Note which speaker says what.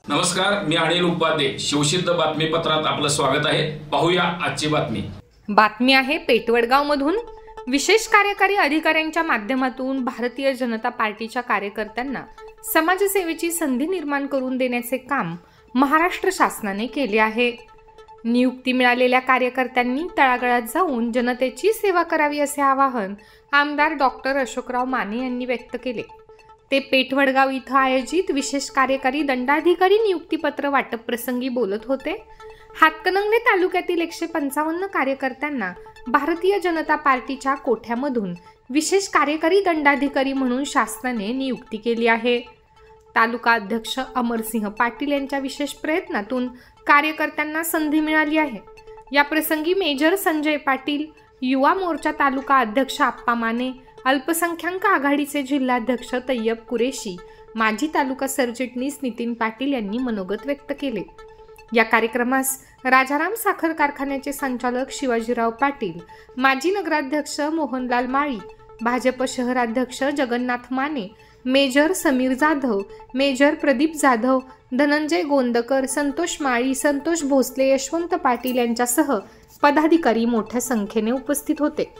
Speaker 1: नमस्कार, मी अनिल उपाध्ये. शिवसिद्ध बातमीपत्रात आपलं स्वागत आहे. पाहूया आजची बातमी.
Speaker 2: बातमी आहे पेटवडगाव मधून. विशेष कार्यकारी अधिकाऱ्यांच्या माध्यमातून भारतीय जनता पार्टीच्या कार्यकर्त्यांना समाजसेवेची संधी निर्माण करून देण्याचे काम महाराष्ट्र शासनाने केले आहे. नियुक्ती मिळालेल्या कार्यकर्त्यांनी तळागाळात जाऊन जनतेची सेवा करावी असे आवाहन आमदार डॉक्टर अशोकराव माने यांनी व्यक्त केले. ते पेठवडगाव इथं आयोजित विशेष कार्यकारी दंडाधिकारी नियुक्तीपत्र वाटप प्रसंगी बोलत होते. हातकणंगले तालुक्यातील 155 कार्यकर्त्यांना भारतीय जनता पार्टीच्या कोठ्यामधून विशेष कार्यकारी दंडाधिकारी म्हणून शासनाने नियुक्ती केली आहे. तालुका अध्यक्ष अमरसिंह पाटील यांच्या विशेष प्रयत्नातून कार्यकर्त्यांना संधी मिळाली आहे. या प्रसंगी मेजर संजय पाटील, युवा मोर्चा तालुका अध्यक्ष आप्पा माने, अल्पसंख्याक आघाडीचे जिल्हाध्यक्ष तय्यब कुरेशी, माजी तालुका सरचिटणीस नितीन पाटील यांनी मनोगत व्यक्त केले. या कार्यक्रमास राजाराम साखर कारखान्याचे संचालक शिवाजीराव पाटील, माजी नगराध्यक्ष मोहनलाल माळी, भाजप शहराध्यक्ष जगन्नाथ माने, मेजर समीर जाधव, मेजर प्रदीप जाधव, धनंजय गोंदकर, संतोष माळी, संतोष भोसले, यशवंत पाटील यांच्यासह पदाधिकारी मोठ्या संख्येने उपस्थित होते.